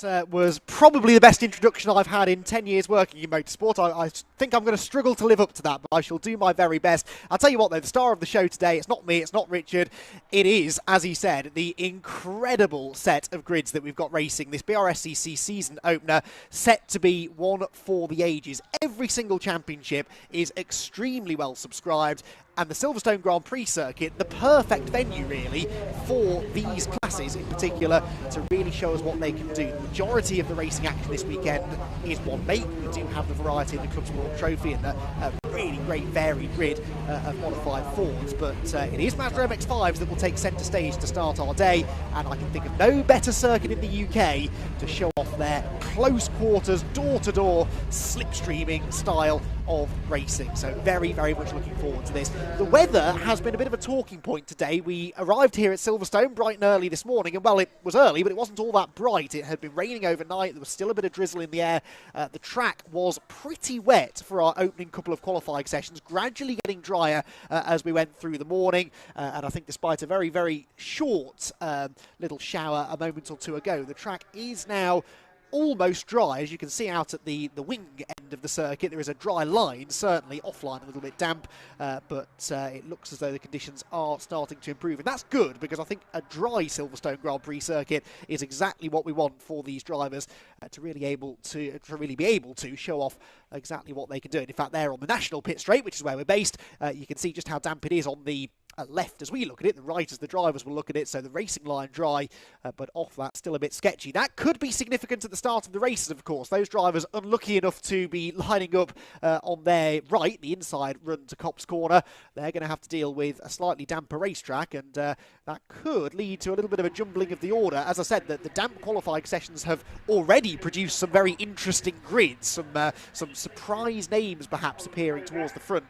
Was probably the best introduction I've had in 10 years working in motorsport. I think I'm going to struggle to live up to that, but I shall do my very best. I'll tell you what though, the star of the show today, it's not me, it's not Richard, it is, as he said, the incredible set of grids that we've got racing. This BRSCC season opener set to be one for the ages. Every single championship is extremely well subscribed, and the Silverstone Grand Prix circuit, the perfect venue really for these classes in particular to really show us what they can do. The majority of the racing action this weekend is one make. We do have the variety in the Club Sport Trophy and a really great varied grid of modified Fords, but it is Mazda MX5s that will take centre stage to start our day, and I can think of no better circuit in the UK to show off their close quarters, door-to-door, slipstreaming style of racing. So very, very much looking forward to this. The weather has been a bit of a talking point today. We arrived here at Silverstone bright and early this morning, and well, it was early, but it wasn't all that bright. It had been raining overnight. There was still a bit of drizzle in the air. The track was pretty wet for our opening couple of qualifying sessions, gradually getting drier as we went through the morning. And I think despite a very, very short little shower a moment or two ago, the track is now almost dry. As you can see out at the wing end of the circuit, there is a dry line, certainly offline a little bit damp, but it looks as though the conditions are starting to improve, and that's good because I think a dry Silverstone Grand Prix circuit is exactly what we want for these drivers to really be able to show off exactly what they can do. And in fact, there on the national pit straight, which is where we're based, you can see just how damp it is on the left as we look at it, the right as the drivers will look at it, so the racing line dry, but off that still a bit sketchy. That could be significant at the start of the races, of course. Those drivers unlucky enough to be lining up on their right, the inside run to Copse Corner, they're going to have to deal with a slightly damper racetrack, and that could lead to a little bit of a jumbling of the order. As I said, the damp qualifying sessions have already produced some very interesting grids, some surprise names perhaps appearing towards the front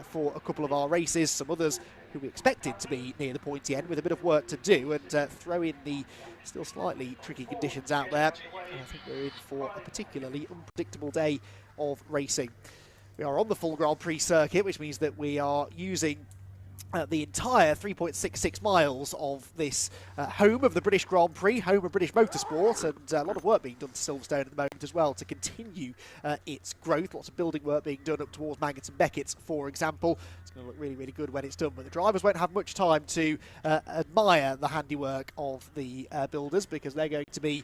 for a couple of our races, some others who we expected to be near the pointy end with a bit of work to do, and throw in the still slightly tricky conditions out there. And I think we're in for a particularly unpredictable day of racing. We are on the full Grand Prix circuit, which means that we are using the entire 3.66 miles of this home of the British Grand Prix, home of British Motorsport, and a lot of work being done to Silverstone at the moment as well to continue its growth. Lots of building work being done up towards Maggotts and Beckett's, for example. It's going to look really, really good when it's done, but the drivers won't have much time to admire the handiwork of the builders, because they're going to be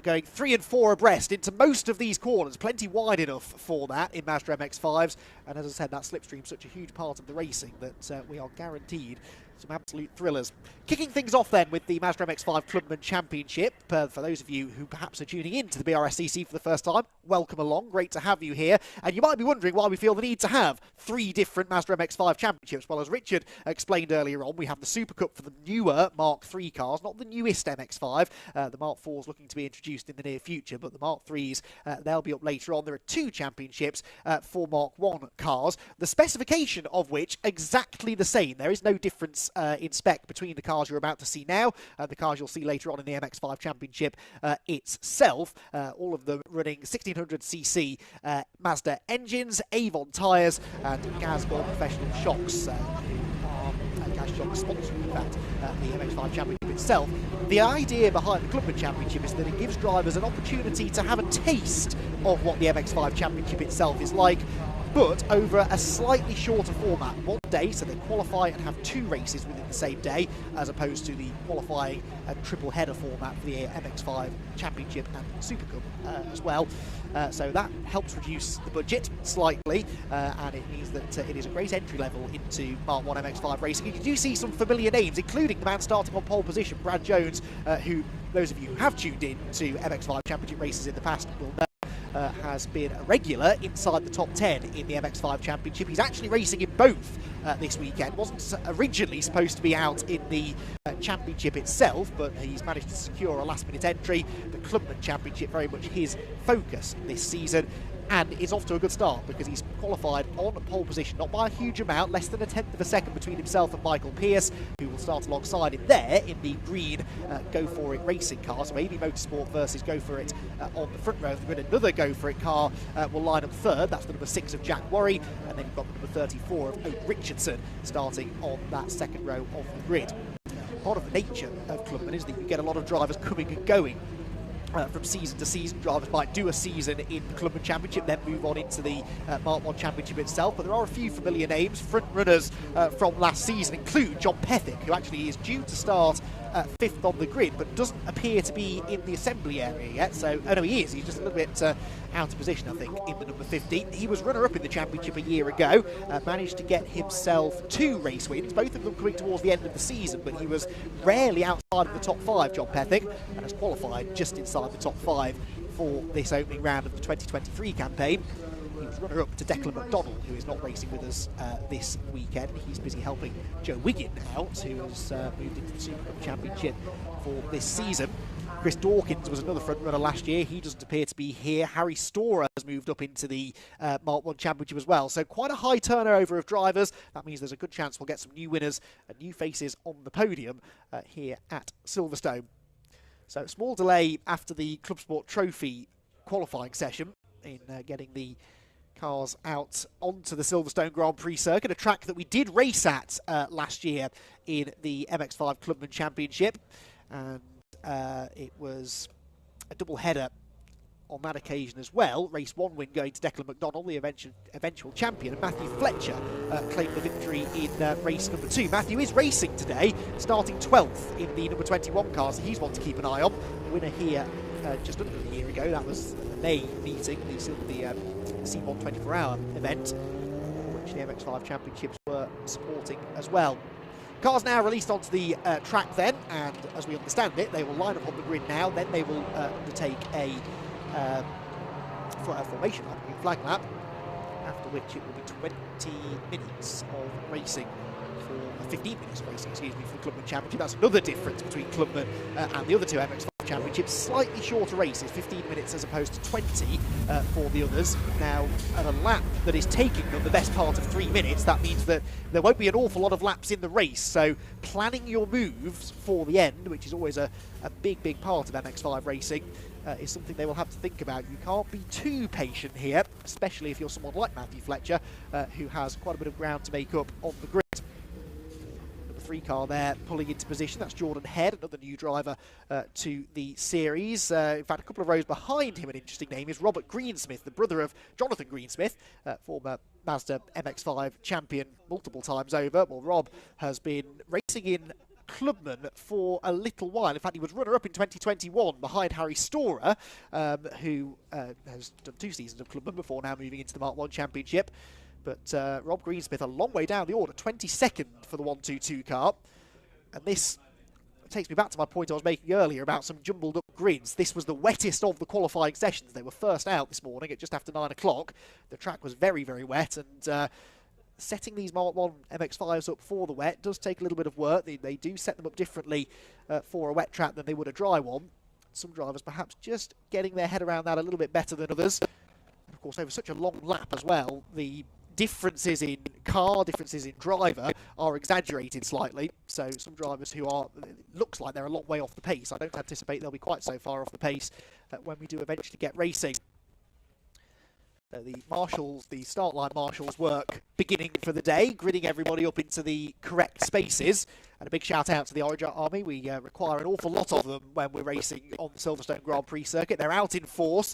going 3 and 4 abreast into most of these corners, plenty wide enough for that in Mazda MX-5s, and as I said, that slipstream's such a huge part of the racing that we are guaranteed some absolute thrillers. Kicking things off then with the Mazda MX5 Clubman Championship. For those of you who perhaps are tuning in to the BRSCC for the first time, welcome along, great to have you here. And you might be wondering why we feel the need to have 3 different Mazda MX5 championships. Well, as Richard explained earlier on, we have the Super Cup for the newer Mark III cars, not the newest MX5. The Mark IV is looking to be introduced in the near future, but the Mark IIIs, they'll be up later on. There are 2 championships for Mark I cars, the specification of which exactly the same. There is no difference in spec between the cars you're about to see now and the cars you'll see later on in the MX5 Championship itself. All of them running 1600cc Mazda engines, Avon tyres and Gazbon professional shocks. Gas shocks sponsoring, in fact, the MX5 Championship itself. The idea behind the Clubman Championship is that it gives drivers an opportunity to have a taste of what the MX5 Championship itself is like, but over a slightly shorter format. One day, so they qualify and have 2 races within the same day, as opposed to the qualifying and triple header format for the MX5 Championship and Super Cup as well. So that helps reduce the budget slightly, and it means that it is a great entry level into Mark 1 MX5 racing. You do see some familiar names, including the man starting on pole position, Brad Jones, who those of you who have tuned in to MX5 Championship races in the past will know has been a regular inside the top 10 in the MX5 Championship. He's actually racing in both this weekend. Wasn't originally supposed to be out in the championship itself, but he's managed to secure a last-minute entry. The Clubman Championship very much his focus this season, and is off to a good start because he's qualified on pole position, not by a huge amount, less than a tenth of a second between himself and Michael Pearce, who will start alongside him there in the green Go For It racing car. So AB Motorsport versus Go For It on the front row of the grid. Another Go For It car will line up third. That's the number 6 of Jack Worry, and then you've got the number 34 of Oak Richardson starting on that second row of the grid. Part of the nature of Clubman is that you get a lot of drivers coming and going from season to season. Drivers might do a season in the Clubman Championship, then move on into the Mark 1 Championship itself. But there are a few familiar names. Front runners from last season include John Pethick, who actually is due to start 5th on the grid, but doesn't appear to be in the assembly area yet. So, oh no, he is. He's just a little bit out of position, I think, in the number 15. He was runner-up in the championship a year ago, managed to get himself 2 race wins, both of them coming towards the end of the season, but he was rarely outside of the top 5, John Pethick, and has qualified just inside the top 5 for this opening round of the 2023 campaign. He was runner-up to Declan McDonald, who is not racing with us this weekend. He's busy helping Joe Wiggin out, who has moved into the Super Cup Championship for this season. Chris Dawkins was another front runner last year. He doesn't appear to be here. Harry Storer has moved up into the Mark 1 Championship as well. So quite a high turnover of drivers. That means there's a good chance we'll get some new winners and new faces on the podium here at Silverstone. So small delay after the Club Sport Trophy qualifying session in getting the cars out onto the Silverstone Grand Prix circuit, a track that we did race at last year in the MX5 Clubman Championship, and it was a double header on that occasion as well. Race 1 win going to Declan McDonald, the eventual champion, and Matthew Fletcher claimed the victory in race number 2. Matthew is racing today, starting 12th in the number 21 car, so he's one to keep an eye on. Winner here just under a year ago. That was the May meeting, the C1 24-hour event, which the MX5 Championships were supporting as well. Cars now released onto the track then, and as we understand it, they will line up on the grid now. Then they will undertake a formation lap, a flag lap, after which it will be 20 minutes of racing. 15 minutes of racing, excuse me, for the Clubman Championship. That's another difference between Clubman and the other 2 MX5 Championships. Slightly shorter races, 15 minutes as opposed to 20 for the others. Now, at a lap that is taking them the best part of 3 minutes, that means that there won't be an awful lot of laps in the race. So planning your moves for the end, which is always a big part of MX5 racing, is something they will have to think about. You can't be too patient here, especially if you're someone like Matthew Fletcher, who has quite a bit of ground to make up on the grid. 3 car there pulling into position. That's Jordan Head, another new driver to the series. In fact, a couple of rows behind him, an interesting name is Robert Greensmith, the brother of Jonathan Greensmith, former Mazda MX5 champion multiple times over. Well, Rob has been racing in Clubman for a little while. In fact, he was runner-up in 2021 behind Harry Storer, who has done 2 seasons of Clubman before now moving into the Mark 1 Championship. But Rob Greensmith a long way down the order, 22nd for the 122 car. And this takes me back to my point I was making earlier about some jumbled up grids. This was the wettest of the qualifying sessions. They were first out this morning at just after 9 o'clock. The track was very, very wet, and setting these Mark 1 MX5s up for the wet does take a little bit of work. They do set them up differently for a wet track than they would a dry one. Some drivers perhaps just getting their head around that a little bit better than others. And of course, over such a long lap as well, the differences in car, differences in driver are exaggerated slightly. So some drivers who are, it looks like they're a long way off the pace. I don't anticipate they'll be quite so far off the pace when we do eventually get racing. The marshals, the start line marshals work beginning for the day, gridding everybody up into the correct spaces. And a big shout out to the Orange Army. We require an awful lot of them when we're racing on the Silverstone Grand Prix circuit. They're out in force,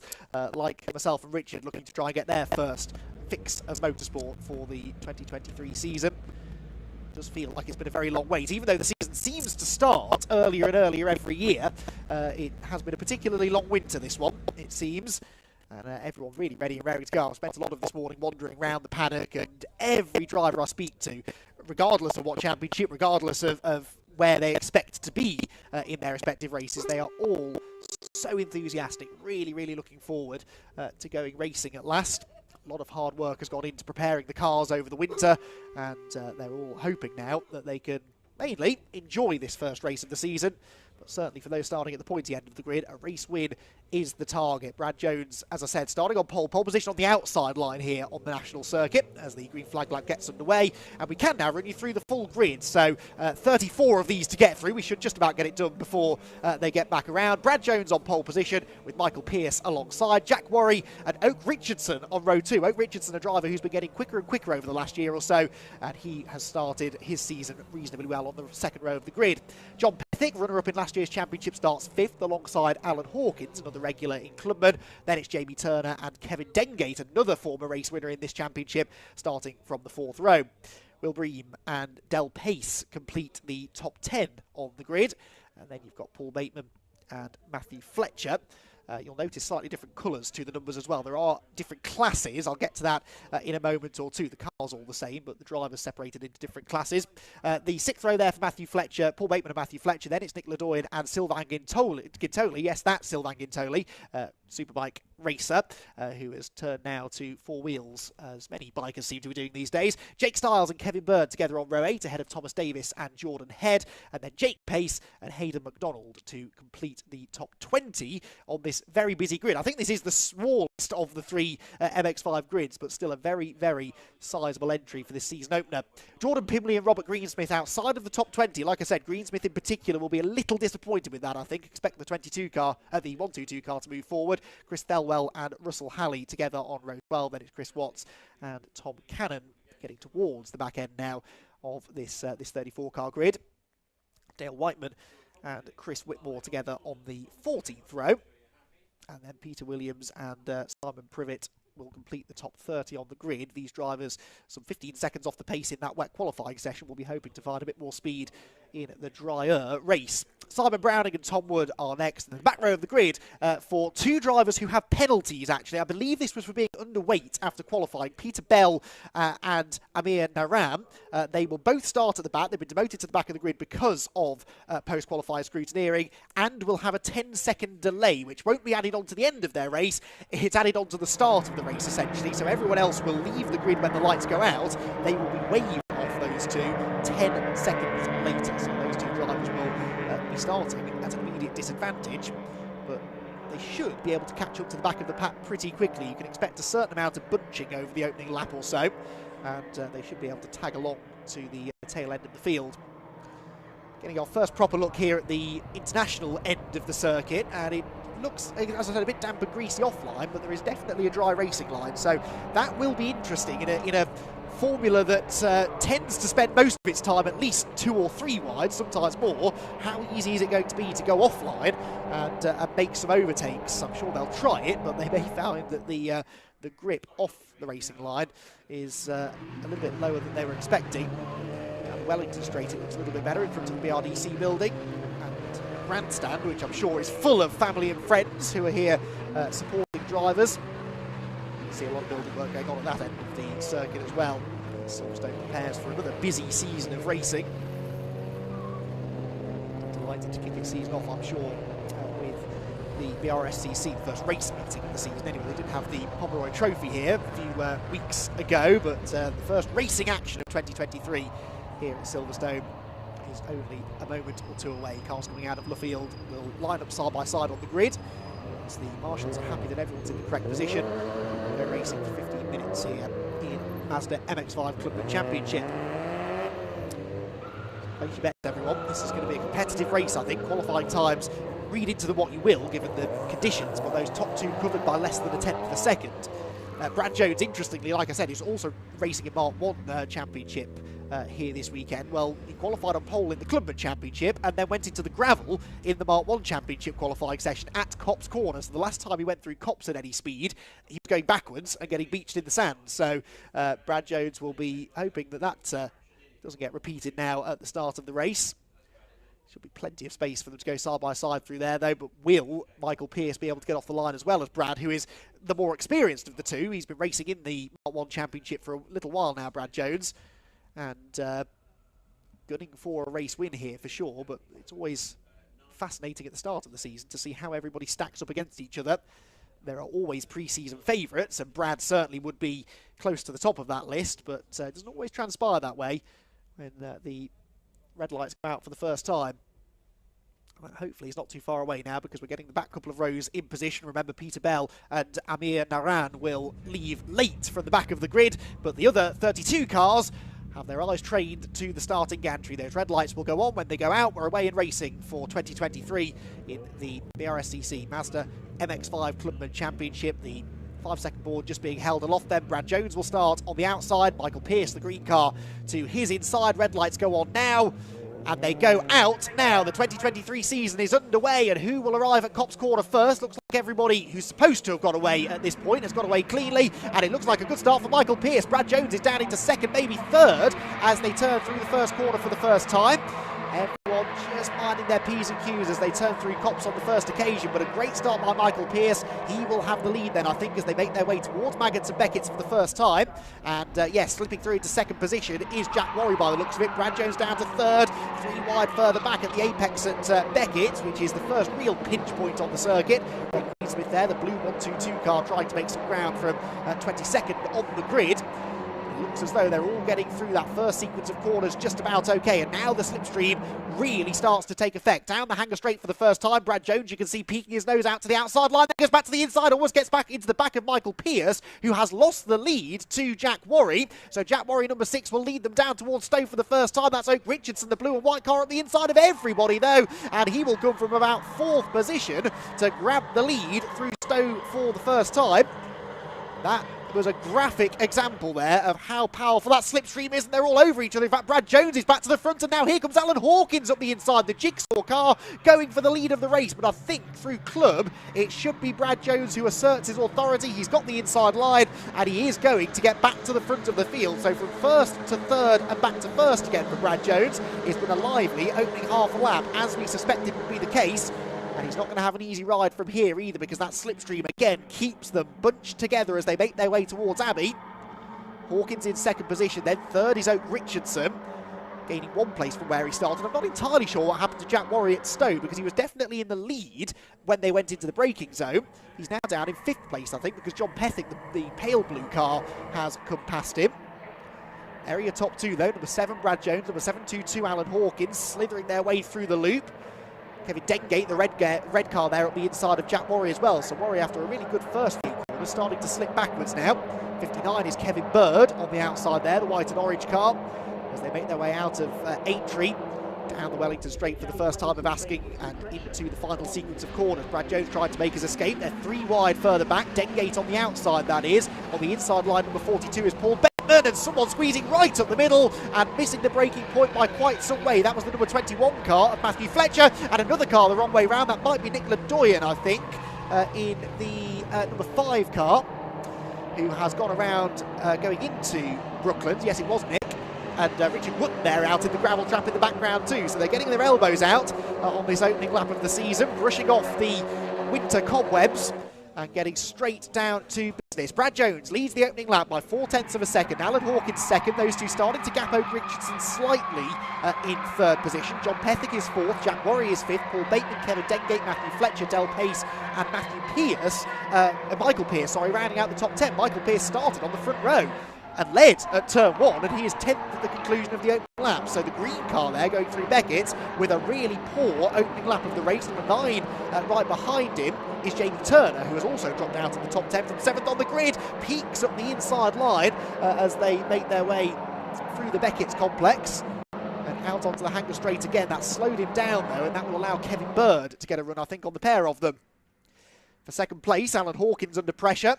like myself and Richard, looking to try and get their first fix of motorsport for the 2023 season. It does feel like it's been a very long wait. Even though the season seems to start earlier and earlier every year, it has been a particularly long winter, this one, it seems. And everyone really ready and raring to go. I've spent a lot of this morning wandering around the paddock, and every driver I speak to, regardless of what championship, regardless of where they expect to be in their respective races, they are all so enthusiastic, really, really looking forward to going racing at last. A lot of hard work has gone into preparing the cars over the winter, and they're all hoping now that they can mainly enjoy this first race of the season. But certainly for those starting at the pointy end of the grid, a race win is the target. Brad Jones, as I said, starting on pole position on the outside line here on the national circuit as the green flag lap gets underway. And we can now run you through the full grid. So 34 of these to get through. We should just about get it done before they get back around. Brad Jones on pole position with Michael Pearce alongside. Jack Worry and Oak Richardson on row 2. Oak Richardson, a driver who's been getting quicker and quicker over the last year or so. And he has started his season reasonably well on the second row of the grid. John Smithwick, runner-up in last year's championship, starts 5th alongside Alan Hawkins, another regular in Clubman. Then it's Jamie Turner and Kevin Dengate, another former race winner in this championship, starting from the 4th row. Will Bream and Del Pace complete the top 10 on the grid. And then you've got Paul Bateman and Matthew Fletcher. You'll notice slightly different colours to the numbers as well. There are different classes. I'll get to that in a moment or two. The car's all the same, but the drivers separated into different classes. The 6th row there for Matthew Fletcher, Paul Bateman and Matthew Fletcher. Then it's Nick Ledoyen and Sylvain Gintoli. Yes, that's Sylvain Gintoli, Superbike racer, who has turned now to 4 wheels, as many bikers seem to be doing these days. Jake Stiles and Kevin Bird together on row 8, ahead of Thomas Davis and Jordan Head. And then Jake Pace and Hayden McDonald to complete the top 20 on this very busy grid. I think this is the smallest of the 3 MX5 grids, but still a very, very sizable entry for this season opener. Jordan Pimley and Robert Greensmith outside of the top 20. Like I said, Greensmith in particular will be a little disappointed with that, I think. Expect the 22 car, the 122 car to move forward. Chris Thelwell and Russell Halley together on row 12. Then it's Chris Watts and Tom Cannon getting towards the back end now of this 34 car grid. Dale Whiteman and Chris Whitmore together on the 14th row. And then Peter Williams and Simon Privet will complete the top 30 on the grid. These drivers, some 15 seconds off the pace in that wet qualifying session, will be hoping to find a bit more speed in the drier race. Simon Browning and Tom Wood are next in the back row of the grid for 2 drivers who have penalties, actually. I believe this was for being underweight after qualifying. Peter Bell and Amir Naram. They will both start at the back. They've been demoted to the back of the grid because of post-qualifying scrutineering, and will have a 10-second delay, which won't be added on to the end of their race. It's added on to the start of the race, essentially. So everyone else will leave the grid when the lights go out. They will be waved off those 2 10 seconds later. So those 2 drivers will be starting at an immediate disadvantage, but they should be able to catch up to the back of the pack pretty quickly. You can expect a certain amount of bunching over the opening lap or so, and they should be able to tag along to the tail end of the field. Getting our first proper look here at the international end of the circuit, and it looks, as I said, a bit damp and greasy offline, but there is definitely a dry racing line, so that will be interesting in a formula that tends to spend most of its time at least 2 or 3 wide, sometimes more. How easy is it going to be to go offline and make some overtakes? I'm sure they'll try it, but they may find that the grip off the racing line is a little bit lower than they were expecting. And Wellington Straight, it looks a little bit better in front of the BRDC building. And grandstand, which I'm sure is full of family and friends who are here supporting drivers. You see a lot of building work going on at that end of the circuit as well. Silverstone prepares for another busy season of racing. Delighted to kick its season off, I'm sure, with the BRSCC, the first race meeting of the season. Anyway, they did have the Pomeroy Trophy here a few weeks ago, but the first racing action of 2023 here at Silverstone is only a moment or 2 away. Cars coming out of Luffield will line up side by side on the grid. Once the marshals are happy that everyone's in the correct position, they're racing for 15 minutes here in Mazda MX5 Clubman Championship. Place your bets, everyone. This is going to be a competitive race, I think. Qualifying times, read into them what you will, given the conditions, but those top 2 covered by less than a tenth of a second. Brad Jones, interestingly, like I said, is also racing in Mark 1 Championship here this weekend. Well, he qualified on pole in the Clubman Championship and then went into the gravel in the Mark 1 Championship qualifying session at Copse Corner. So the last time he went through Copse at any speed, he was going backwards and getting beached in the sand. So Brad Jones will be hoping that doesn't get repeated now at the start of the race. Should be plenty of space for them to go side by side through there, though. But will Michael Pearce be able to get off the line as well as Brad, who is the more experienced of the 2? He's been racing in the Mark 1 Championship for a little while now, Brad Jones. And gunning for a race win here for sure, but it's always fascinating at the start of the season to see how everybody stacks up against each other. There are always pre-season favourites, and Brad certainly would be close to the top of that list, but it doesn't always transpire that way when the red lights come out for the first time. And hopefully he's not too far away now, because we're getting the back couple of rows in position. Remember, Peter Bell and Amir Naran will leave late from the back of the grid, but the other 32 cars have their eyes trained to the starting gantry. Those red lights will go on when they go out. We're away in racing for 2023 in the BRSCC Mazda MX5 Clubman Championship. The 5-second board just being held aloft then. Brad Jones will start on the outside. Michael Pearce, the green car, to his inside. Red lights go on now. And they go out now. The 2023 season is underway, and who will arrive at Copse Corner first? Looks like everybody who's supposed to have got away at this point has got away cleanly, and it looks like a good start for Michael Pearce. Brad Jones is down into second, maybe third, as they turn through the first corner for the first time. Everyone just minding their P's and Q's as they turn through Copse on the first occasion, but a great start by Michael Pearce. He will have the lead then, I think, as they make their way towards Maggotts and Beckett's for the first time. And yes, slipping through into second position is Jack Worry by the looks of it. Brad Jones down to third, 3 wide further back at the apex at Beckett's, which is the first real pinch point on the circuit. Smith there, the blue 122 car, trying to make some ground from 22nd on the grid. Looks as though they're all getting through that first sequence of corners just about okay, and now the slipstream really starts to take effect. Down the hanger straight for the first time, Brad Jones, you can see peeking his nose out to the outside line, then goes back to the inside, almost gets back into the back of Michael Pearce, who has lost the lead to Jack Worry. So Jack Worry, number 6, will lead them down towards Stowe for the first time. That's Oak Richardson, the blue and white car, at the inside of everybody though, and he will come from about 4th position to grab the lead through Stowe for the first time. That was a graphic example there of how powerful that slipstream is, and they're all over each other. In fact, Brad Jones is back to the front, and now here comes Alan Hawkins up the inside, the jigsaw car, going for the lead of the race. But I think through Club, it should be Brad Jones who asserts his authority. He's got the inside line, and he is going to get back to the front of the field. So from first to third and back to first again for Brad Jones. It's been a lively opening half a lap, as we suspected would be the case. And he's not going to have an easy ride from here either, because that slipstream again keeps them bunched together as they make their way towards Abbey. Hawkins in second position, then third is Oak Richardson, gaining 1 place from where he started. I'm not entirely sure what happened to Jack Worry at Stowe, because he was definitely in the lead when they went into the braking zone. He's now down in 5th place, I think, because John Pethick, the pale blue car, has come past him. Area top 2 though, number 7 Brad Jones, number 722 Alan Hawkins, slithering their way through the loop. Kevin Dengate, the red car there at the inside of Jack Worry as well. So Worry, after a really good first few corners, starting to slip backwards now. 59 is Kevin Bird on the outside there, the white and orange car, as they make their way out of Aintree, down the Wellington Straight for the first time of asking, and into the final sequence of corners. Brad Jones tried to make his escape. They're 3 wide further back. Dengate on the outside, that is. On the inside line, number 42 is Paul Bateman, and someone squeezing right up the middle and missing the braking point by quite some way. That was the number 21 car of Matthew Fletcher, and another car the wrong way round. That might be Nicola Doyen, I think, in the number 5 car, who has gone around going into Brooklands. Yes, it was Nick. And Richard Wootton there out in the gravel trap in the background too. So they're getting their elbows out on this opening lap of the season, brushing off the winter cobwebs and getting straight down to business. Brad Jones leads the opening lap by 0.4 of a second. Alan Hawkins second. Those two starting to gap Oak Richardson slightly in 3rd position. John Pethick is 4th. Jack Worry is 5th. Paul Bateman, Kevin Dengate, Matthew Fletcher, Del Pace and Michael Pearce, rounding out the top 10. Michael Pearce started on the front row and led at turn 1, and he is 10th at the conclusion of the opening lap. So the green car there going through Beckett's with a really poor opening lap of the race. Number 9 right behind him is Jamie Turner, who has also dropped out of the top 10 from 7th on the grid. Peaks up the inside line as they make their way through the Beckett's complex and out onto the hanger straight again. That slowed him down though, and that will allow Kevin Bird to get a run, I think, on the pair of them. For second place, Alan Hawkins under pressure.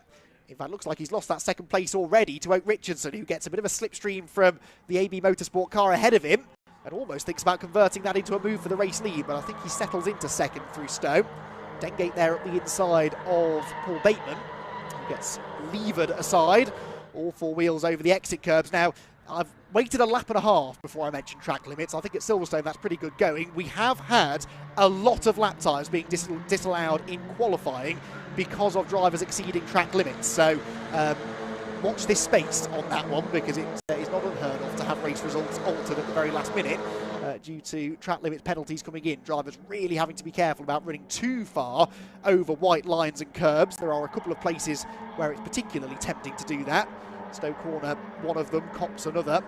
In fact, looks like he's lost that second place already to Oak Richardson, who gets a bit of a slipstream from the AB Motorsport car ahead of him and almost thinks about converting that into a move for the race lead, but I think he settles into second through Stowe. Dengate there at the inside of Paul Bateman, who gets levered aside, all 4 wheels over the exit curbs. Now, I've waited a lap and a half before I mentioned track limits. I think at Silverstone that's pretty good going. We have had a lot of lap times being disallowed in qualifying because of drivers exceeding track limits. So watch this space on that one, because it is not unheard of to have race results altered at the very last minute due to track limits penalties coming in. Drivers really having to be careful about running too far over white lines and curbs. There are a couple of places where it's particularly tempting to do that. Stowe Corner, one of them, Copse another.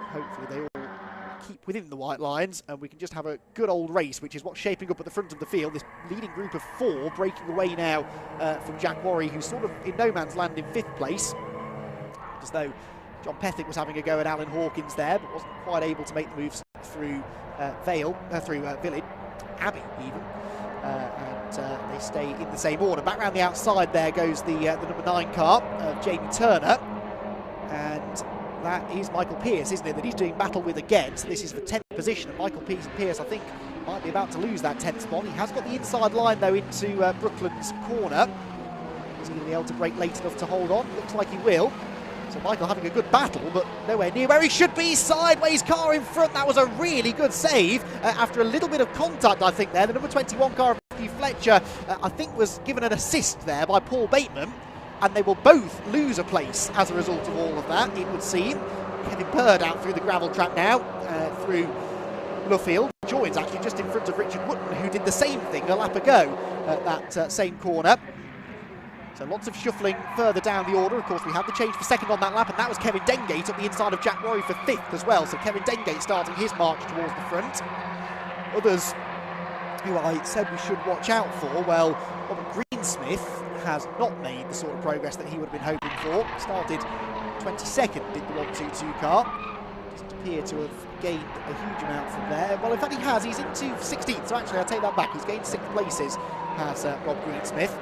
Hopefully they all keep within the white lines and we can just have a good old race, which is what's shaping up at the front of the field. This leading group of 4 breaking away now from Jack Worry, who's sort of in no man's land in 5th place. As though John Pethick was having a go at Alan Hawkins there, but wasn't quite able to make the moves through Village, Abbey even. And they stay in the same order. Back round the outside there goes the number 9 car of Jamie Turner, and that is Michael Pearce, isn't it, that he's doing battle with again. So this is the 10th position, and Michael Pearce, I think, might be about to lose that 10th spot. He has got the inside line, though, into Brooklands corner. Is he going to be able to brake late enough to hold on? Looks like he will. So Michael having a good battle, but nowhere near where he should be. Sideways car in front. That was a really good save after a little bit of contact, I think, there. The number 21 car of Matthew Fletcher, I think, was given an assist there by Paul Bateman, and they will both lose a place as a result of all of that, it would seem. Kevin Bird out through the gravel trap now, through Luffield. Joins actually just in front of Richard Wootton, who did the same thing a lap ago at that same corner. So lots of shuffling further down the order. Of course, we had the change for second on that lap, and that was Kevin Dengate up the inside of Jack Worry for 5th as well. So Kevin Dengate starting his march towards the front. Others who I said we should watch out for, well, Robert Greensmith has not made the sort of progress that he would have been hoping for. Started 22nd in the 1-2-2 car. Doesn't appear to have gained a huge amount from there. Well, in fact, he has. He's into 16th, so actually, I'll take that back. He's gained 6 places, has Rob Greensmith.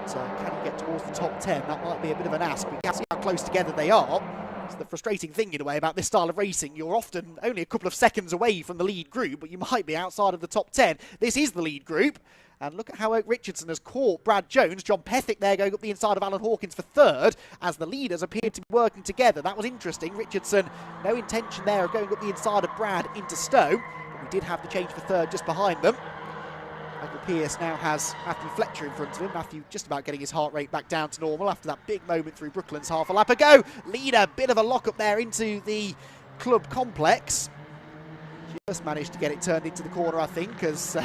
Can he get towards the top 10? That might be a bit of an ask. We can see how close together they are. It's the frustrating thing, in a way, about this style of racing. You're often only a couple of seconds away from the lead group, but you might be outside of the top 10. This is the lead group. And look at how Oak Richardson has caught Brad Jones. John Pethick there going up the inside of Alan Hawkins for 3rd, as the leaders appeared to be working together. That was interesting. Richardson, no intention there of going up the inside of Brad into Stowe, but we did have the change for 3rd just behind them. Michael Pearce now has Matthew Fletcher in front of him. Matthew just about getting his heart rate back down to normal after that big moment through Brooklands half a lap ago. Leader, bit of a lock-up there into the club complex. Just managed to get it turned into the corner, I think, as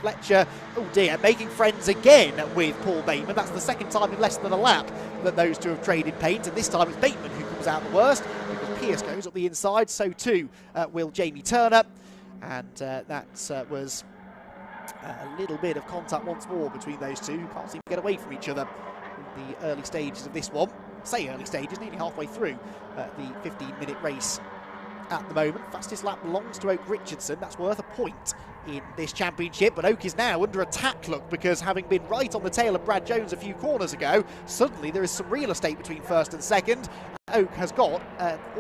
Fletcher, oh dear, making friends again with Paul Bateman. That's the second time in less than a lap that those two have traded paint, and this time it's Bateman who comes out the worst, because Pearce goes up the inside, so too will Jamie Turner, and that was a little bit of contact once more between those two, who can't seem to get away from each other in the early stages of this one. Say early stages, nearly halfway through the 15-minute race at the moment. Fastest lap belongs to Oak Richardson. That's worth a point in this championship, but Oak is now under attack, look, because having been right on the tail of Brad Jones a few corners ago, suddenly there is some real estate between 1st and 2nd. Oak has got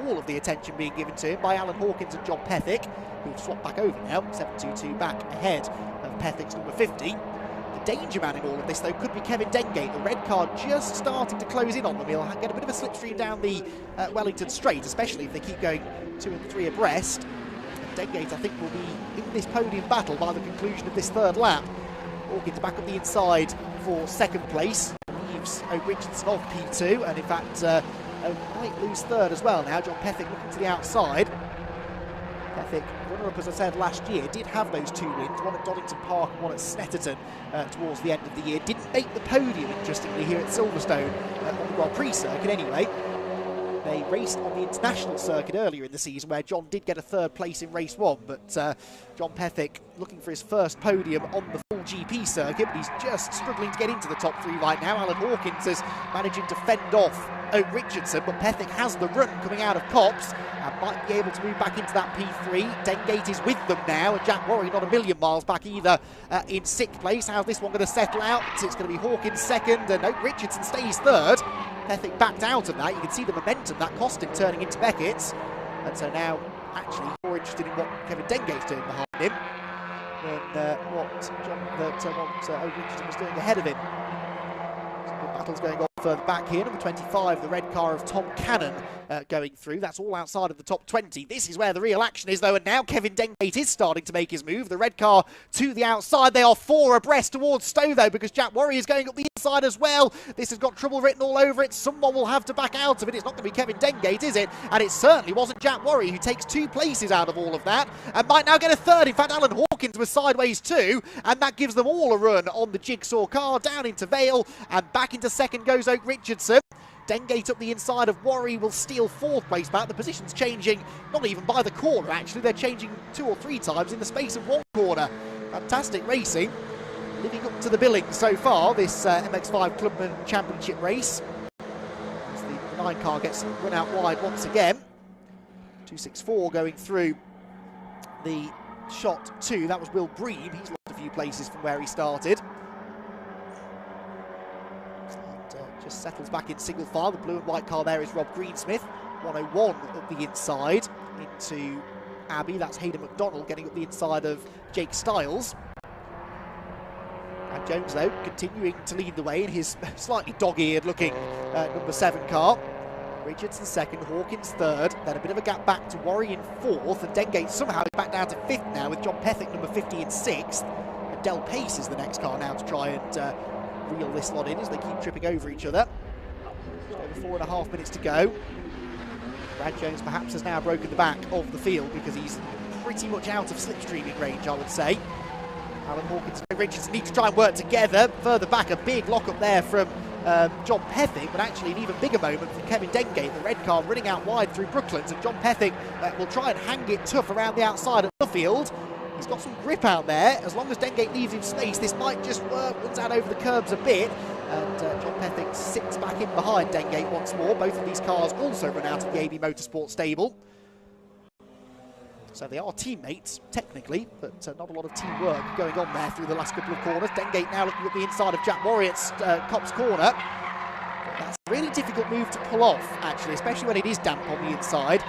all of the attention being given to him by Alan Hawkins and John Pethick, who've swapped back over now, 7.22 back ahead of Pethick's number 50. The danger man in all of this, though, could be Kevin Dengate. The red car just starting to close in on them. He'll get a bit of a slipstream down the Wellington Straight, especially if they keep going 2 and 3 abreast. And Dengate, I think, will be in this podium battle by the conclusion of this 3rd lap. Hawkins back on the inside for 2nd place. Leaves Oak Richardson off P2, and in fact, Oak might lose 3rd as well now. John Pethick looking to the outside. Pethick, runner-up, as I said, last year, did have those 2 wins, one at Donington Park and one at Snetterton towards the end of the year. Didn't make the podium, interestingly, here at Silverstone on the Grand Prix circuit anyway. They raced on the international circuit earlier in the season, where John did get a 3rd place in race 1, but John Pethick looking for his first podium on the full GP circuit, but he's just struggling to get into the top 3 right now. Alan Hawkins is managing to fend off Oak Richardson, but Pethick has the run coming out of Copse and might be able to move back into that P3. Dengate is with them now, and Jack Worry not a million miles back either in 6th place. How's this one going to settle out? It's going to be Hawkins 2nd, and Oak Richardson stays 3rd. Pethick backed out of that. You can see the momentum that cost him turning into Beckett's, and so now actually more interested in what Kevin Dengate's doing behind him than what Oak Richardson was doing ahead of him. Some good battles going on further back here. Number 25, the red car of Tom Cannon going through. That's all outside of the top 20. This is where the real action is, though, and now Kevin Dengate is starting to make his move. The red car to the outside. They are 4 abreast towards Stowe, though, because Jack Worry is going up the inside as well. This has got trouble written all over it. Someone will have to back out of it. It's not going to be Kevin Dengate, is it? And it certainly wasn't Jack Worry, who takes 2 places out of all of that and might now get a 3rd. In fact, Alan Hawkins was sideways too, and that gives them all a run on the jigsaw car down into Vale, and back into 2nd goes Oak Richardson. Dengate up the inside of Worry will steal 4th place back. The position's changing, not even by the corner actually, they're changing 2 or 3 times in the space of 1 corner. Fantastic racing, living up to the billing so far, this MX5 Clubman Championship race. As the 9 car gets run out wide once again. 264 going through the shot 2, that was Will Bream. He's lost a few places from where he started. Just settles back in single file. The blue and white car there is Rob Greensmith. 101 up the inside into Abbey. That's Hayden McDonald getting up the inside of Jake Stiles. And Jones, though, continuing to lead the way in his slightly dog-eared looking number 7 car. Richardson second, Hawkins third, then a bit of a gap back to Worry in fourth, and Dengate somehow back down to fifth now with John Pethick number 50 in sixth. And Del Pace is the next car now to try and reel this lot in as they keep tripping over each other. Just over 4.5 minutes to go. Brad Jones perhaps has now broken the back of the field because he's pretty much out of slipstreaming range, I would say. Alan Hawkins and Richardson need to try and work together. Further back, a big lock-up there from John Pethick, but actually an even bigger moment from Kevin Dengate, the red car running out wide through Brooklands, and John Pethick will try and hang it tough around the outside of Nuffield. He's got some grip out there. As long as Dengate leaves him space, this might just work. Runs out over the curbs a bit, and John Pethick sits back in behind Dengate once more. Both of these cars also run out of the AB Motorsport stable. So they are teammates, technically, but not a lot of teamwork going on there through the last couple of corners. Dengate now looking at the inside of Jack Warrior's Copse corner. That's a really difficult move to pull off, actually, especially when it is damp on the inside.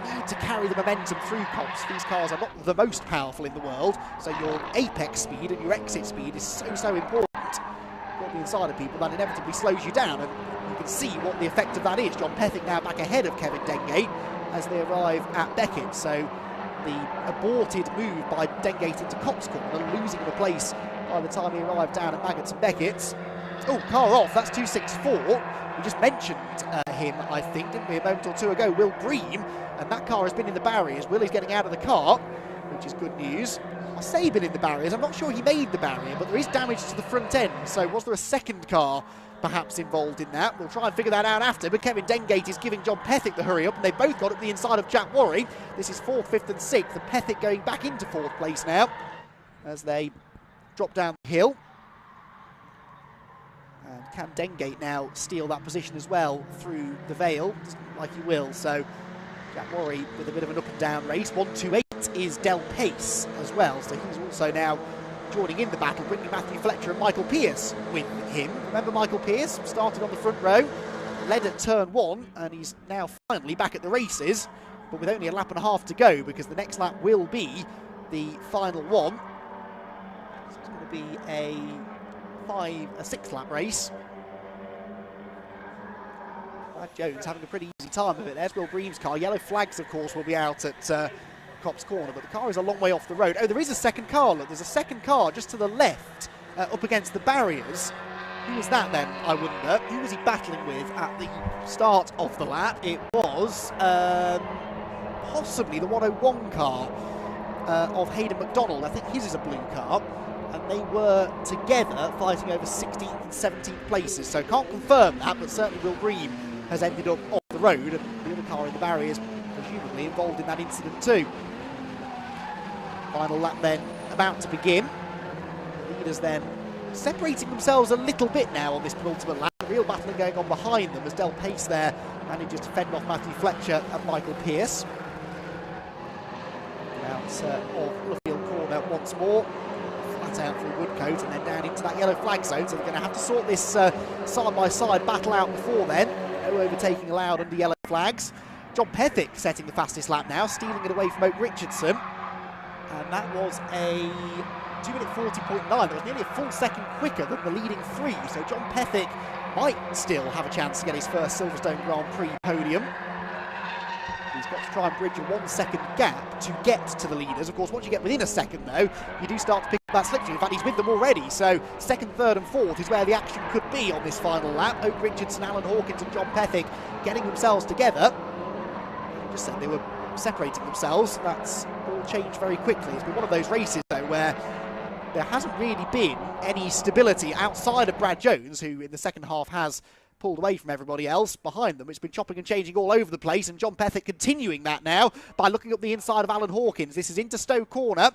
You need to carry the momentum through Copse. These cars are not the most powerful in the world, so your apex speed and your exit speed is so important. On the inside of people, that inevitably slows you down, and you can see what the effect of that is. John Pethick now back ahead of Kevin Dengate as they arrive at Beckett. So the aborted move by Dengate into Copse corner, losing the place by the time he arrived down at Maggots and Beckett's. Oh, car off, that's 264. We just mentioned him, I think, didn't we, a moment or two ago, Will Bream, and that car has been in the barriers. Willie's getting out of the car, which is good news. I say been in the barriers, I'm not sure he made the barrier, but there is damage to the front end, so was there a second car perhaps involved in that? We'll try and figure that out after, but Kevin Dengate is giving John Pethick the hurry up, and they both got up the inside of Jack Worry. This is 4th, 5th and 6th, and Pethick going back into 4th place now as they drop down the hill. And can Dengate now steal that position as well through the Vale? Doesn't look like he will, so Jack Worry with a bit of an up and down race. 128 is Del Pace as well, so he's also now joining in the battle, bringing Matthew Fletcher and Michael Pearce with him. Remember Michael Pearce started on the front row, led at turn 1, and he's now finally back at the races, but with only a lap and a half to go, because the next lap will be the final one. So it's going to be a 6 lap race. Brad Jones having a pretty easy time of it. There's Will Bream's car. Yellow flags, of course, will be out at Copse corner, but the car is a long way off the road. Oh, there is a second car. Look, there's a second car just to the left, up against the barriers. Who was that then, I wonder? Who was he battling with at the start of the lap? It was possibly the 101 car of Hayden McDonald. I think his is a blue car, and they were together fighting over 16th and 17th places, so can't confirm that, but certainly Will Bream has ended up off the road, and the other car in the barriers presumably involved in that incident too. Final lap then about to begin. The leaders then separating themselves a little bit now on this penultimate lap. The real battling going on behind them as Del Pace there manages to fend off Matthew Fletcher and Michael Pearce. Out of Luffield corner once more. Flat out through Woodcote and then down into that yellow flag zone. So they're going to have to sort this side-by-side battle out before then. No overtaking allowed under yellow flags. John Pethick setting the fastest lap now, stealing it away from Oak Richardson. And that was a 2:40.9. That was nearly a full second quicker than the leading 3. So John Pethick might still have a chance to get his first Silverstone Grand Prix podium. He's got to try and bridge a 1 second gap to get to the leaders. Of course, once you get within a second, though, you do start to pick up that slipstream. In fact, he's with them already. So 2nd, 3rd and 4th is where the action could be on this final lap. Oak Richardson, Alan Hawkins and John Pethick getting themselves together. Just said they were separating themselves. That's all changed very quickly. It's been one of those races, though, where there hasn't really been any stability outside of Brad Jones, who in the second half has pulled away from everybody else behind them. It's been chopping and changing all over the place, and John Pethick continuing that now by looking up the inside of Alan Hawkins. This is into Stowe corner,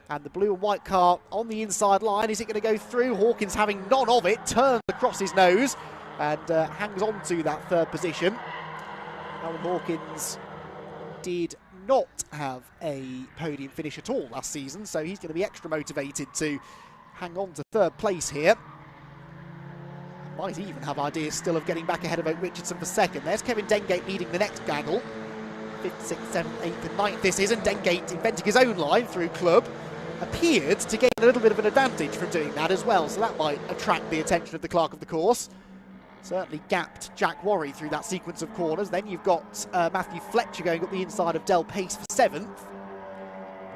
and the blue and white car on the inside line. Is it going to go through? Hawkins having none of it, turns across his nose and hangs on to that 3rd position. Alan Hawkins did not have a podium finish at all last season, so he's going to be extra motivated to hang on to 3rd place here. Might even have ideas still of getting back ahead of Oak Richardson for second. There's Kevin Dengate leading the next gaggle. 5th, 6th, 7th, 8th and 9th this is, and Dengate inventing his own line through Club. Appeared to gain a little bit of an advantage from doing that as well, so that might attract the attention of the clerk of the course. Certainly gapped Jack Worry through that sequence of corners. Then you've got Matthew Fletcher going up the inside of Del Pace for 7th.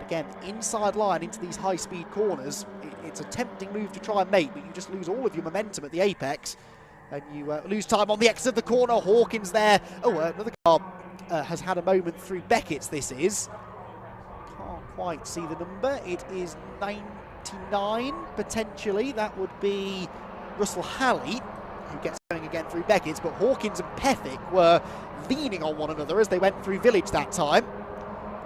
Again, inside line into these high-speed corners. It's a tempting move to try and make, but you just lose all of your momentum at the apex. And you lose time on the exit of the corner. Hawkins there. Oh, another car has had a moment through Beckett's, this is. Can't quite see the number. It is 99, potentially. That would be Russell Halley, who gets going again through Beckett's. But Hawkins and Pethick were leaning on one another as they went through Village that time.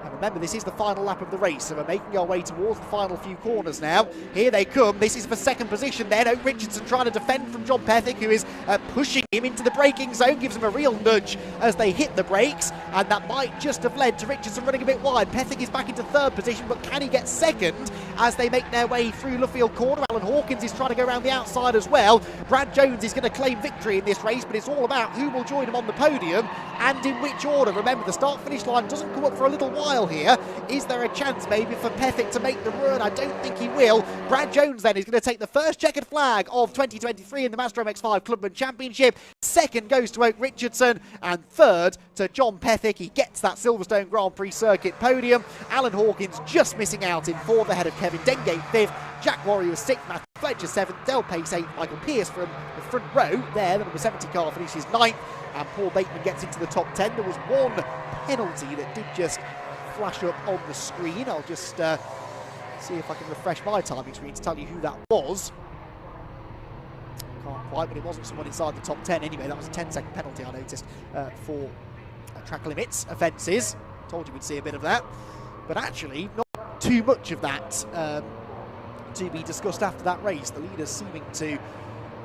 And remember, this is the final lap of the race, so we're making our way towards the final few corners now. Here they come. This is for second position then. Oak Richardson trying to defend from John Pethick, who is pushing him into the braking zone, gives him a real nudge as they hit the brakes, and that might just have led to Richardson running a bit wide. Pethick is back into third position, but can he get second as they make their way through Luffield Corner? Alan Hawkins is trying to go around the outside as well. Brad Jones is going to claim victory in this race, but it's all about who will join him on the podium and in which order. Remember, the start-finish line doesn't come up for a little while here. Is there a chance maybe for Pethick to make the run? I don't think he will. Brad Jones then is going to take the first checkered flag of 2023 in the Mazda MX5 Clubman Championship. Second goes to Oak Richardson, and third to John Pethick. He gets that Silverstone Grand Prix circuit podium. Alan Hawkins just missing out in fourth ahead of Kevin Dengate fifth. Jack Warrior was sixth, Matthew Fletcher seventh, Del Pace eighth, Michael Pearce from the front row there, the number 70 car finishes ninth, and Paul Bateman gets into the top 10. There was one penalty that did just flash up on the screen. I'll just see if I can refresh my timing screen to tell you who that was. Can't quite, but it wasn't someone inside the top 10 anyway. That was a 10-second penalty I noticed for track limits offences. Told you we'd see a bit of that, but actually not too much of that to be discussed after that race. The leaders seeming to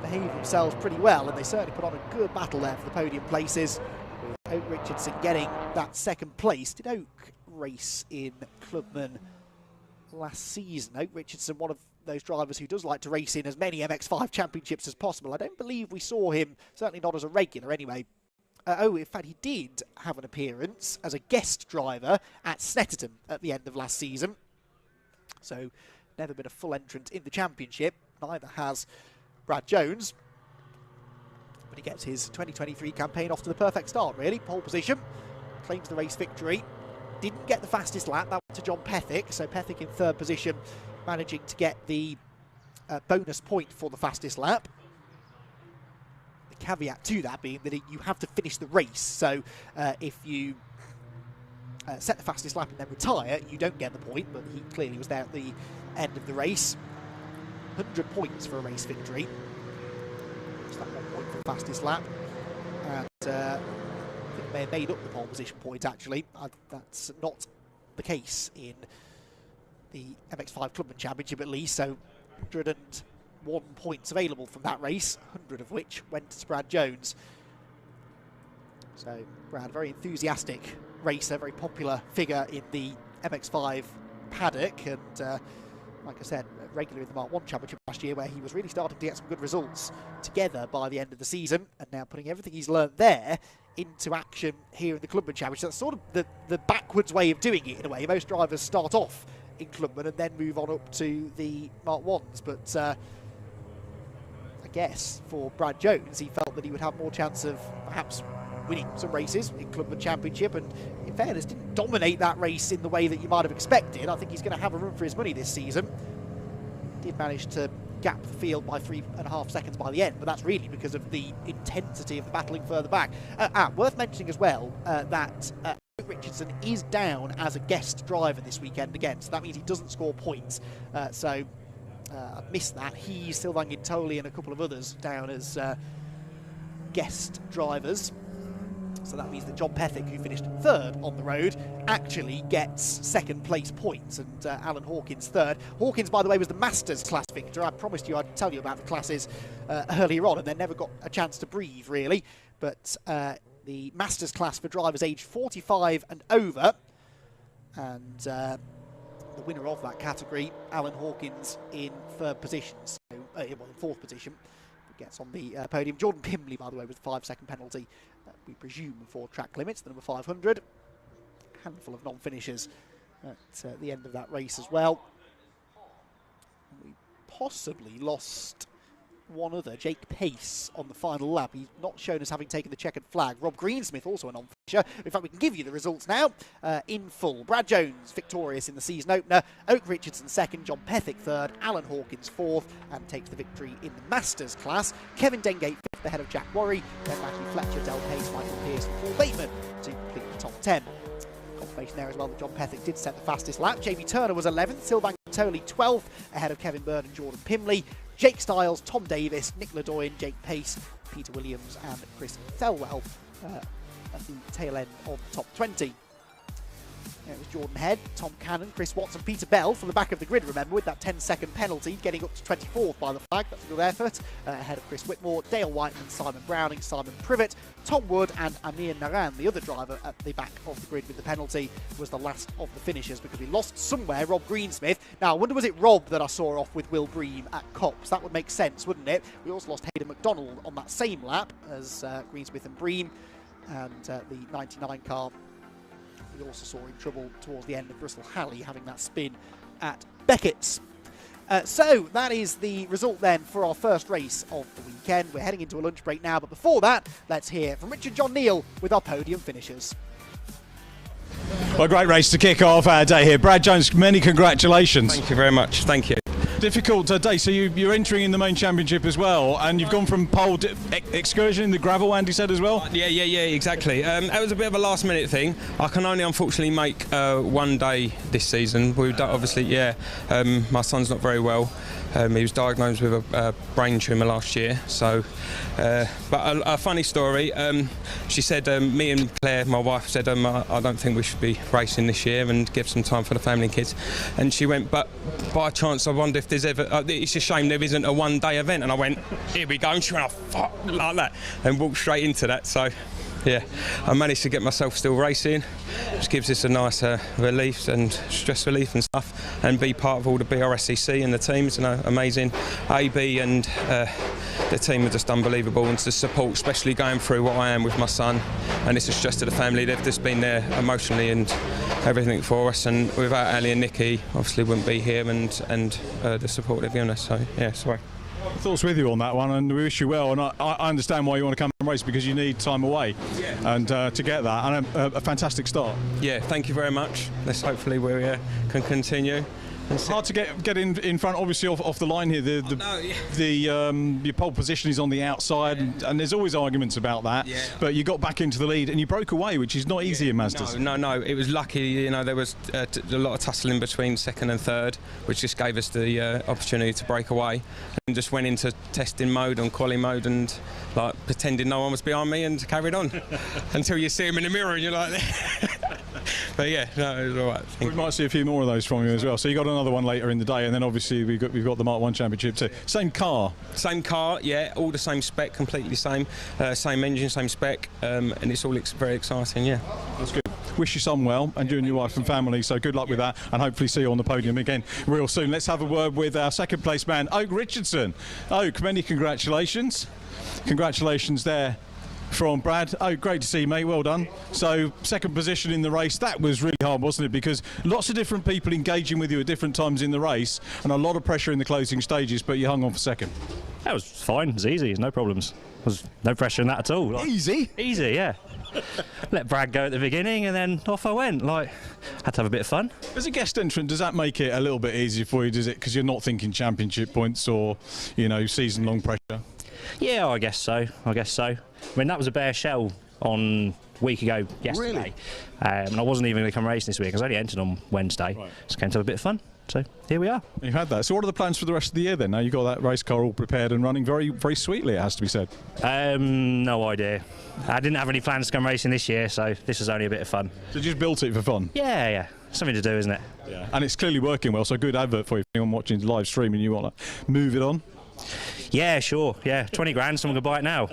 behave themselves pretty well, and they certainly put on a good battle there for the podium places, with Oak Richardson getting that second place. Did Oak race in Clubman last season? Oak Richardson, one of those drivers who does like to race in as many MX5 championships as possible. I don't believe we saw him, certainly not as a regular anyway. In fact, he did have an appearance as a guest driver at Snetterton at the end of last season. So, never been a full entrant in the championship. Neither has Brad Jones. But he gets his 2023 campaign off to the perfect start, really. Pole position, claims the race victory. Didn't get the fastest lap, that went to John Pethick. So Pethick in third position, managing to get the bonus point for the fastest lap. The caveat to that being that you have to finish the race. So if you set the fastest lap and then retire, you don't get the point, but he clearly was there at the end of the race. 100 points for a race victory. Just that 1 point for the fastest lap. And I think they may have made up the pole position point, actually. That's not the case in the MX5 Clubman Championship, at least. So 101 points available from that race, 100 of which went to Brad Jones. So Brad, very enthusiastic racer, very popular figure in the MX5 paddock, and like I said, regular in the Mark 1 Championship last year, where he was really starting to get some good results together by the end of the season, and now putting everything he's learned there into action here in the Clubman Championship. That's sort of the backwards way of doing it, in a way. Most drivers start off in Clubman and then move on up to the Mark 1s, but I guess for Brad Jones, he felt that he would have more chance of perhaps winning some races in Clubman Championship, and in fairness didn't dominate that race in the way that you might have expected. I think he's going to have a run for his money this season. Did manage to gap the field by 3.5 seconds by the end, but that's really because of the intensity of the battling further back. Worth mentioning as well that Richardson is down as a guest driver this weekend again, so that means he doesn't score points. I missed that. He's Sylvain Gintoli and a couple of others down as guest drivers. So that means that John Pethick, who finished third on the road, actually gets second place points, and Alan Hawkins third. Hawkins, by the way, was the Masters class victor. I promised you I'd tell you about the classes earlier on, and then never got a chance to breathe, really. But the Masters class for drivers aged 45 and over, and the winner of that category, Alan Hawkins, in third position, so in fourth position. gets on the podium. Jordan Pimley, by the way, with the 5-second penalty, we presume, for track limits, the number 500. Handful of non-finishers at the end of that race as well. We possibly lost one other, Jake Pace, on the final lap. He's not shown as having taken the checkered flag. Rob Greensmith, also a non-finisher. In fact, we can give you the results now in full. Brad Jones, victorious in the season opener. Oak Richardson, second. John Pethick, third. Alan Hawkins, fourth, and takes the victory in the Masters class. Kevin Dengate, fifth, ahead of Jack Worry. Then Matthew Fletcher, Del Pace, Michael Pearce, and Paul Bateman to complete the top 10. Confirmation there as well that John Pethick did set the fastest lap. JB Turner was 11th. Sylvain Toley, 12th, ahead of Kevin Byrne and Jordan Pimley. Jake Stiles, Tom Davis, Nick Ledoyen, Jake Pace, Peter Williams and Chris Thelwell at the tail end of the top 20. It was Jordan Head, Tom Cannon, Chris Watson, Peter Bell from the back of the grid, remember, with that 10-second penalty, getting up to 24th by the flag. That's a good effort. Ahead of Chris Whitmore, Dale Whiteman, Simon Browning, Simon Privet, Tom Wood and Amir Naran, the other driver at the back of the grid with the penalty, was the last of the finishers because we lost somewhere Rob Greensmith. Now, I wonder, was it Rob that I saw off with Will Bream at Copse? That would make sense, wouldn't it? We also lost Hayden McDonald on that same lap as Greensmith and Bream, and the 99 car we also saw in trouble towards the end of Russell Halley having that spin at Beckett's. So that is the result then for our first race of the weekend. We're heading into a lunch break now, but before that, let's hear from Richard John Neal with our podium finishers. Well, a great race to kick off our day here. Brad Jones, many congratulations. Thank you very much. Thank you. Difficult day, so you're entering in the main championship as well, and you've gone from pole to excursion in the gravel, Andy said as well? Yeah, exactly. That was a bit of a last minute thing. I can only unfortunately make one day this season. We've done, obviously, my son's not very well. He was diagnosed with a brain tumour last year, so but a funny story, she said, me and Claire, my wife, said I don't think we should be racing this year and give some time for the family and kids, and she went, but by chance I wonder if there's ever, it's a shame there isn't a one-day event, and I went, here we go, and she went, oh fuck, like that, and walked straight into that. So yeah, I managed to get myself still racing, which gives us a nice relief and stress relief and stuff, and be part of all the BRSCC and the teams, amazing. AB and the team are just unbelievable, and the support, especially going through what I am with my son, and it's a stress to the family. They've just been there emotionally and everything for us, and without Ali and Nikki, obviously wouldn't be here, and the support they've given us, so yeah, sorry. Thoughts with you on that one, and we wish you well, and I understand why you want to come and race, because you need time away, and to get that, and a fantastic start. Yeah, thank you very much. Let's hopefully we can continue. It's hard to get in front, obviously, off the line here. Your pole position is on the outside, and there's always arguments about that. Yeah. But you got back into the lead, and you broke away, which is not easy in Mazdas. No. It was lucky. There was a lot of tussling between second and third, which just gave us the opportunity to break away, and just went into testing mode and quali mode, and like pretending no one was behind me, and carried on until you see him in the mirror, and you're like. But yeah, no, it was all right. We might see a few more of those from you as well. So you got another one later in the day, and then obviously we've got the Mark 1 Championship too. Same car, yeah, all the same spec, completely same engine, same spec, and it's all very exciting. Yeah, that's good. Wish you son well, and you and your wife and family. So good luck with that, and hopefully see you on the podium again real soon. Let's have a word with our second place man, Oak Richardson. Oak, many congratulations. Congratulations there from Brad. Oh, great to see you, mate. Well done. So, second position in the race. That was really hard, wasn't it? Because lots of different people engaging with you at different times in the race, and a lot of pressure in the closing stages, but you hung on for second. That was fine. It was easy. No problems. There was no pressure in that at all. Easy? Easy, yeah. Let Brad go at the beginning, and then off I went. Had to have a bit of fun. As a guest entrant, does that make it a little bit easier for you, does it? Because you're not thinking championship points or, season-long pressure? Yeah, I guess so. I mean, that was a bare shell on a week ago yesterday. Really? And I wasn't even going to come racing this week. I was only entered on Wednesday. Right. So came to have a bit of fun. So here we are. You had that. So what are the plans for the rest of the year then? Now you've got that race car all prepared and running very, very sweetly, it has to be said. No idea. I didn't have any plans to come racing this year, so this was only a bit of fun. So you just built it for fun? Yeah. Something to do, isn't it? Yeah. And it's clearly working well, so good advert for you. If anyone watching live stream and you want to move it on. Yeah, sure. Yeah, 20 grand, someone could buy it now.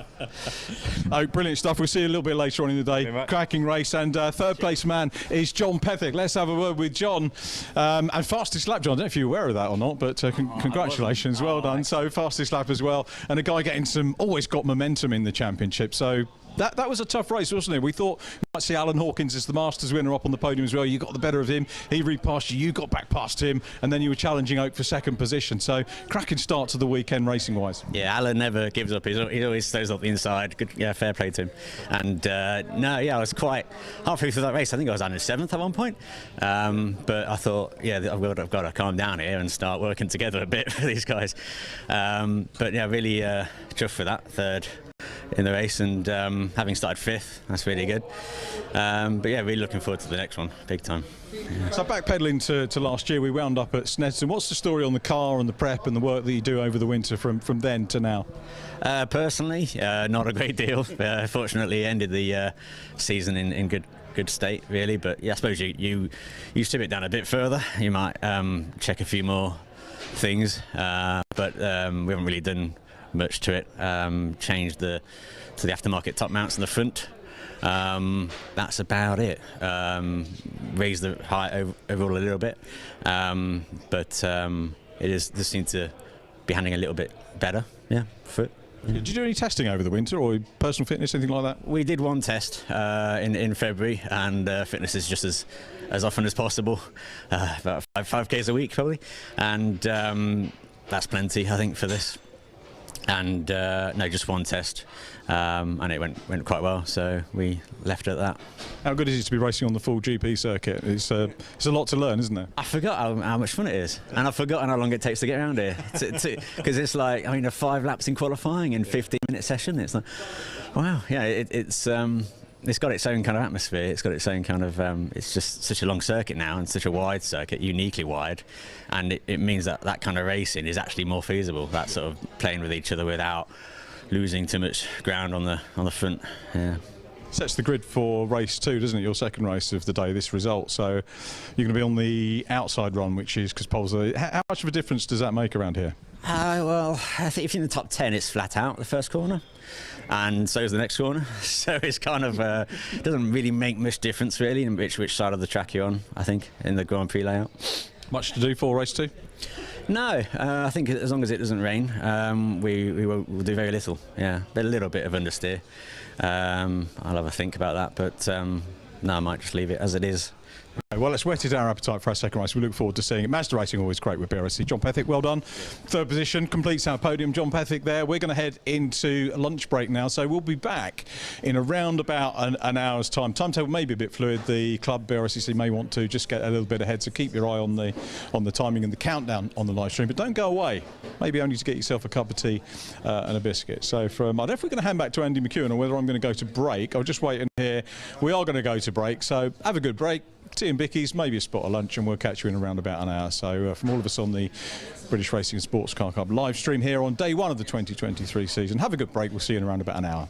Oh, brilliant stuff. We'll see you a little bit later on in the day. Cracking race. And third place man is John Pethick. Let's have a word with John. And fastest lap, John. I don't know if you're aware of that or not, but congratulations. Well done. So fastest lap as well. And a guy getting always got momentum in the championship. So that was a tough race, wasn't it? We thought we might see Alan Hawkins as the Masters winner up on the podium as well. You got the better of him. He repassed you. You got back past him. And then you were challenging Oak for second position. So cracking start to the weekend racing-wise. Yeah, Alan never gives up. He always stays up the inside. Good, yeah, fair play to him. And I was quite halfway through that race. I think I was under 7th at one point. But I thought, I've got to calm down here and start working together a bit for these guys. But yeah, really chuffed for that third in the race, and having started 5th, that's really good. But yeah, really looking forward to the next one, big time. Yeah. So backpedaling to last year, we wound up at Snedden. What's the story on the car and the prep and the work that you do over the winter from then to now? Personally, not a great deal. Fortunately, ended the season in good state, really. But yeah, I suppose you strip it down a bit further. You might check a few more things, but we haven't really done much to it. Changed to the aftermarket top mounts in the front. That's about it. Raised the height overall a little bit, but it does seem to be handling a little bit better. Yeah, foot. Yeah. Did you do any testing over the winter, or personal fitness, anything like that? We did one test in February, and fitness is just as often as possible, about 5Ks a week probably, and that's plenty, I think, for this. And no, just one test, and it went quite well, so we left it at that. How good is it to be racing on the full GP circuit? It's a lot to learn, isn't there? I forgot how much fun it is, and I've forgotten how long it takes to get around here, because it's like, I mean, 5 laps in qualifying and 15-minute session. It's like, wow, yeah, it's got its own kind of atmosphere. It's got its own kind of. It's just such a long circuit now, and such a wide circuit, uniquely wide, and it means that kind of racing is actually more feasible. That sort of playing with each other without losing too much ground on the front. Yeah. Sets the grid for race 2, doesn't it? Your second race of the day, this result. So you're going to be on the outside run, which is because poles. How much of a difference does that make around here? Well, I think if you're in the top 10, it's flat out the first corner, and so is the next corner. So it's kind of doesn't really make much difference really in which side of the track you're on. I think in the Grand Prix layout. Much to do for race 2? No, I think as long as it doesn't rain, we'll do very little. Yeah, a little bit of understeer. I'll have a think about that, but no, I might just leave it as it is. Well, it's whetted our appetite for our second race. We look forward to seeing it. Mazda racing always great with BRSC. John Pethick, well done. Third position, completes our podium. John Pethick there. We're going to head into lunch break now, so we'll be back in around about an hour's time. Timetable may be a bit fluid. The club BRSCC may want to just get a little bit ahead, so keep your eye on the timing and the countdown on the live stream. But don't go away. Maybe only to get yourself a cup of tea and a biscuit. So I don't know if we're going to hand back to Andy McEwen or whether I'm going to go to break. I'll just wait in here. We are going to go to break, so have a good break. Tea and bickies, maybe a spot of lunch, and we'll catch you in around about an hour. So from all of us on the British Racing and Sports Car Club live stream here on day 1 of the 2023 season, have a good break. We'll see you in around about an hour.